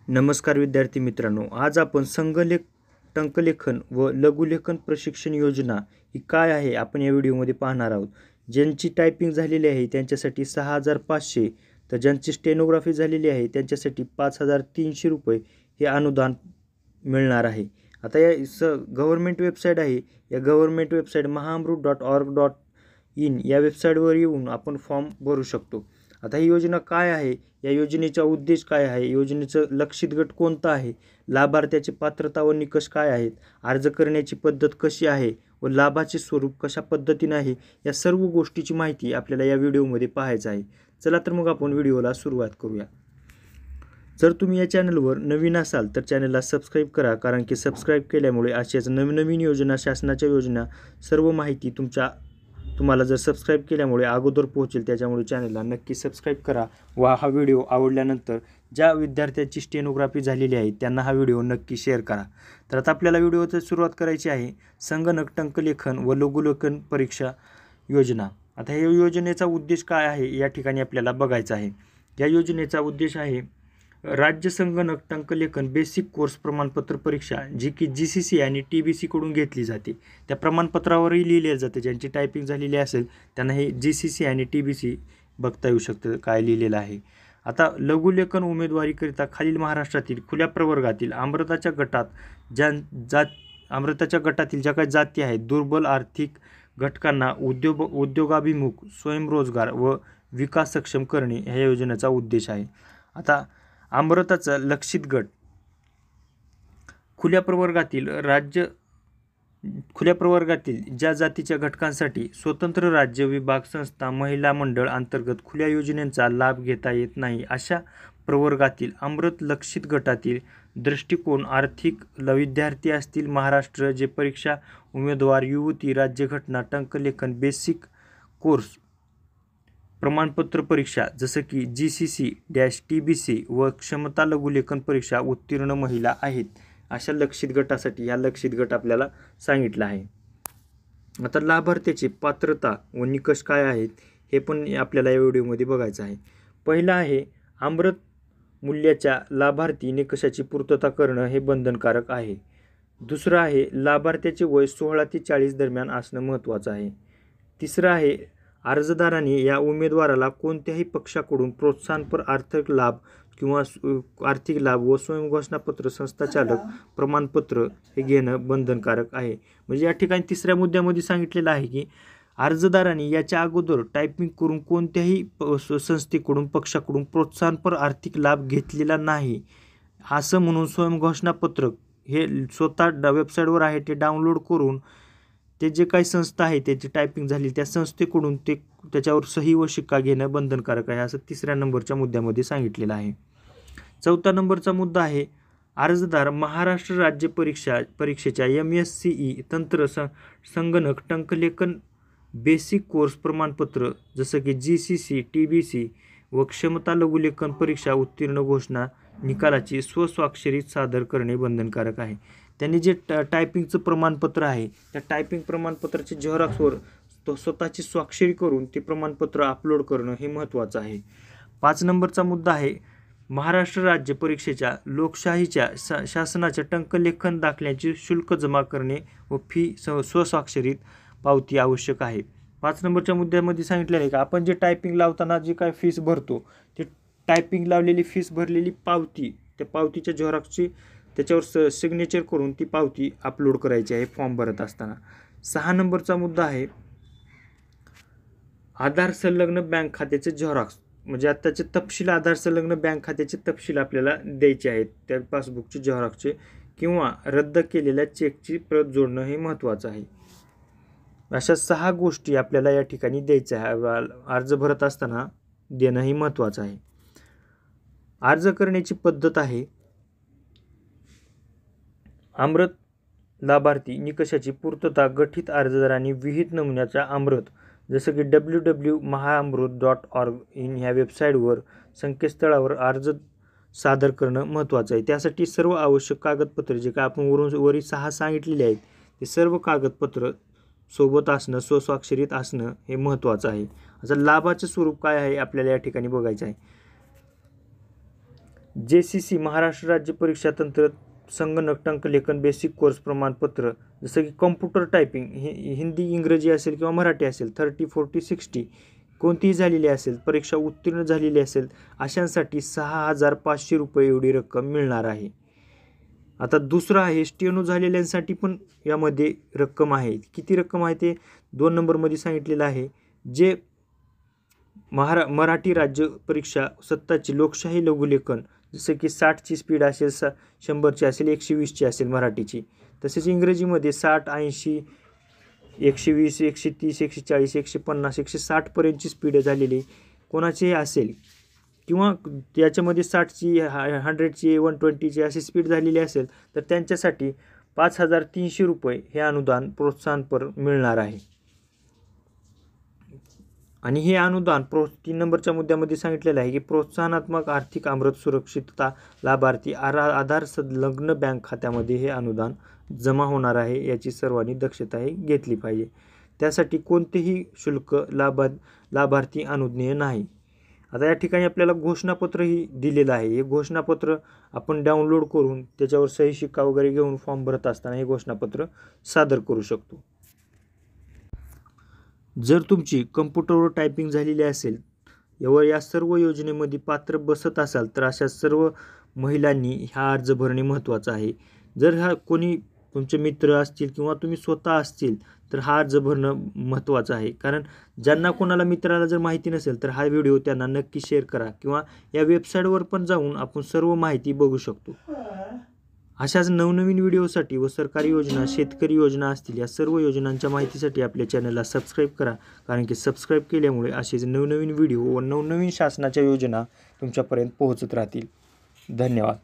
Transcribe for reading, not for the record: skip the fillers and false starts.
नमस्कार विद्यार्थी मित्रांनो, आज आपण टंकलेखन व लघुलेखन प्रशिक्षण योजना ही काय आहे आपण या व्हिडिओमध्ये पाहणार आहोत. ज्यांची टायपिंग झालेली आहे त्यांच्यासाठी 6,500, तर ज्यांची स्टेनोग्राफी झालेली आहे त्यांच्यासाठी 5,300 रुपये हे अनुदान मिळणार आहे. आता या गव्हर्नमेंट वेबसाईट आहे. या गव्हर्नमेंट वेबसाईट mahamrut.org.in या वेबसाईटवर येऊन आपण फॉर्म भरू शकतो. आता ही योजना काय आहे, या योजनेचा उद्देश काय आहे, योजनेचं लक्षित गट कोणता आहे, लाभार्थ्याची पात्रता व निकष काय आहेत, अर्ज करण्याची पद्धत कशी आहे व लाभाचे स्वरूप कशा पद्धतीने आहे, या सर्व गोष्टीची माहिती आपल्याला या व्हिडिओमध्ये पाहायचं आहे. चला तर मग आपण व्हिडिओला सुरुवात करूया. जर तुम्ही या चॅनलवर नवीन असाल तर चॅनलला सबस्क्राईब करा, कारण की सबस्क्राईब केल्यामुळे अशाच नवीन योजना, शासनाच्या योजना, सर्व माहिती तुम्हाला जर सबस्क्राईब केल्यामुळे अगोदर पोहोचेल. त्याच्यामुळे चॅनलला नक्की सबस्क्राईब करा व हा व्हिडिओ आवडल्यानंतर ज्या विद्यार्थ्यांची स्टेनोग्राफी झालेली आहे त्यांना हा व्हिडिओ नक्की शेअर करा. तर आता आपल्याला व्हिडिओची सुरुवात करायची आहे. संगणक टंकलेखन व लघुलेखन परीक्षा योजना. आता या योजनेचा उद्देश काय आहे या ठिकाणी आपल्याला बघायचं आहे. या योजनेचा उद्देश आहे राज्य संगणक टंकलेखन बेसिक कोर्स प्रमाणपत्र परीक्षा, जी की GCC आणि TBC कडून घेतली जाते. त्या प्रमाणपत्रावरही लिहिले जाते. ज्यांची टायपिंग झालेली असेल त्यांना हे GCC आणि TBC बघता येऊ शकतं काय लिहिलेलं आहे. आता लघुलेखन उमेदवारीकरिता खालील महाराष्ट्रातील खुल्या प्रवर्गातील अमृताच्या गटातील ज्या काही जाती आहेत, दुर्बल आर्थिक घटकांना उद्योगाभिमुख स्वयंरोजगार व विकास सक्षम करणे ह्या योजनेचा उद्देश आहे. आता अमृताचा लक्षित गट खुल्या प्रवर्गातील ज्या जातीच्या घटकांसाठी स्वतंत्र राज्य विभाग संस्था महिला मंडळ अंतर्गत खुल्या योजनेचा लाभ घेता येत नाही, अशा प्रवर्गातील अमृत लक्षित गटातील दृष्टिकोन आर्थिक विद्यार्थी असतील महाराष्ट्र जे परीक्षा उमेदवार युवती राज्यघटना टंकलेखन बेसिक कोर्स प्रमाणपत्र परीक्षा जसं की GCC-TBC व क्षमता लघुलेखन परीक्षा उत्तीर्ण महिला आहेत, अशा लक्षित गटासाठी हा लक्षित गट आपल्याला सांगितलं आहे. आता लाभार्थ्याची पात्रता व निकष काय आहेत हे पण आपल्याला या व्हिडिओमध्ये बघायचं आहे. पहिला आहे अमृत मूल्याच्या लाभार्थी निकषाची पूर्तता करणं हे बंधनकारक आहे. दुसरं आहे लाभार्थ्याचे वय 16 ते 40 दरम्यान असणं महत्त्वाचं आहे. तिसरं आहे अर्जदारांनी या उमेदवाराला कोणत्याही पक्षाकडून प्रोत्साहनपर आर्थिक लाभ व स्वयंघोषणापत्र संस्थाचालक प्रमाणपत्र हे घेणं बंधनकारक आहे. म्हणजे या ठिकाणी तिसऱ्या मुद्द्यामध्ये सांगितलेलं आहे की अर्जदारांनी याच्या अगोदर टायपिंग करून कोणत्याही संस्थेकडून पक्षाकडून प्रोत्साहनपर आर्थिक लाभ घेतलेला नाही असं म्हणून स्वयंघोषणापत्रक हे स्वतः वेबसाईटवर आहे ते डाउनलोड करून ते जे काही संस्था आहे त्याची टायपिंग झाली त्या संस्थेकडून त्याच्यावर सही व शिक्का घेणं बंधनकारक आहे, असं तिसऱ्या नंबरच्या मुद्द्यामध्ये सांगितलेलं आहे. चौथा नंबरचा मुद्दा आहे अर्जदार महाराष्ट्र राज्य परीक्षेच्या MSCE तंत्र संगणक टंकलेखन बेसिक कोर्स प्रमाणपत्र जसं की GCC-TBC व क्षमता लघुलेखन परीक्षा उत्तीर्ण घोषणा निकालाची स्वस्वाक्षरीत सादर करणे बंधनकारक आहे. त्यांनी जे टायपिंगचं प्रमाणपत्र आहे त्या टायपिंग प्रमाणपत्राचे झेरॉक्सवर स्वतःची स्वाक्षरी करून ते प्रमाणपत्र अपलोड करणं हे महत्त्वाचं आहे. 5 नंबरचा मुद्दा आहे महाराष्ट्र राज्य परीक्षेच्या लोकशाहीच्या शासनाच्या टंकलेखन दाखल्याचे शुल्क जमा करणे व फी स्वस्वाक्षरीत पावती आवश्यक आहे. 5 नंबरच्या मुद्द्यामध्ये सांगितलेलं आहे की आपण जे टायपिंग लावताना जे काय फीस भरतो ते टायपिंग लावलेली फीस भरलेली पावती, त्या पावतीच्या झेरॉक्सची त्याच्यावर सिग्नेचर करून ती पावती अपलोड करायची आहे फॉर्म भरत असताना. 6 नंबरचा मुद्दा आहे आधार संलग्न बँक खात्याचे झेरॉक्स, म्हणजे आताचे तपशील आधार संलग्न बँक खात्याचे तपशील आपल्याला द्यायचे आहेत त्या पासबुकचे झेरॉक्सचे, किंवा रद्द केलेल्या चेकची प्रत जोडणं हे महत्त्वाचं आहे. अशा 6 गोष्टी आपल्याला या ठिकाणी द्यायच्या आहे. अर्ज भरत असताना देणं हे महत्त्वाचं आहे. अर्ज करण्याची पद्धत आहे अमृत लाभार्थी निकषाची पूर्तता गठीत अर्जदारांनी विहित नमुन्याच्या अमृत जसं की www.mahamrut.org.in ह्या वेबसाईटवर संकेतस्थळावर अर्ज सादर करणं महत्त्वाचं आहे. त्यासाठी सर्व आवश्यक कागदपत्रे जे काय आपण वरील 6 सांगितलेले आहेत ते सर्व कागदपत्र सोबत असणं, स्वस्वाक्षरीत असणं हे महत्त्वाचं आहे. असं लाभाचं स्वरूप काय आहे आपल्याला या ठिकाणी बघायचं आहे. JCC महाराष्ट्र राज्य परीक्षा तंत्र संगणक टंकलेखन बेसिक कोर्स प्रमाणपत्र, जसं की कॉम्प्युटर टायपिंग हिंदी इंग्रजी असेल किंवा मराठी असेल 30, 40, 60 कोणतीही झालेली असेल, परीक्षा उत्तीर्ण झालेली असेल, अशांसाठी 6,500 रुपये एवढी रक्कम मिळणार आहे. आता दुसरं आहे स्टेनो झालेल्यांसाठी पण यामध्ये रक्कम आहे. किती रक्कम आहे ते 2 नंबरमध्ये सांगितलेलं आहे. जे मराठी राज्य परीक्षा स्वतःची लोकशाही लघुलेखन, जसं की 60ची स्पीड असेल, 100ची असेल, 120ची असेल मराठीची, तसेच इंग्रजीमध्ये 60, 80, 120, 130, 140, 150, 160 पर्यंतची स्पीड झालेली कोणाची असेल किंवा याच्यामध्ये 60ची, 100ची, 120ची अशी स्पीड झालेली असेल तर त्यांच्यासाठी 5,300 रुपये हे अनुदान प्रोत्साहनपर मिळणार आहे. आणि हे अनुदान 3 नंबरच्या मुद्द्यामध्ये सांगितलेलं आहे की प्रोत्साहनात्मक आर्थिक अमृत सुरक्षितता लाभार्थी आधार संलग्न बँक खात्यामध्ये हे अनुदान जमा होणार आहे. याची सर्वांनी दक्षता घेतली पाहिजे. त्यासाठी कोणतेही शुल्क लाभार्थी अनुज्ञेय नाही. आता या ठिकाणी आपल्याला घोषणापत्रही दिलेलं आहे. हे घोषणापत्र आपण डाउनलोड करून त्याच्यावर सही शिक्का वगैरे घेऊन फॉर्म भरत असताना हे घोषणापत्र सादर करू शकतो. जर तुमची कम्प्युटरवर टायपिंग झालेली असेल व या सर्व योजनेमध्ये पात्र बसत असाल तर अशा सर्व महिलांनी हा अर्ज भरणे महत्त्वाचं आहे. जर हा कोणी तुमचे मित्र असतील किंवा तुम्ही स्वतः असतील तर हा अर्ज भरणं महत्त्वाचं आहे. कारण ज्यांना कोणाला मित्राला जर माहिती नसेल तर हा व्हिडिओ त्यांना नक्की शेअर करा किंवा या वेबसाईटवर पण जाऊन आपण सर्व माहिती बघू शकतो. अशाच नवनवीन व्हिडिओसाठी व सरकारी योजना, शेतकरी योजना असतील या सर्व योजनांच्या माहितीसाठी आपल्या चॅनलला सबस्क्राईब करा. कारण की सबस्क्राईब केल्यामुळे असेच नवनवीन व्हिडिओ व नवनवीन शासनाच्या योजना तुमच्यापर्यंत पोहोचत राहतील. धन्यवाद.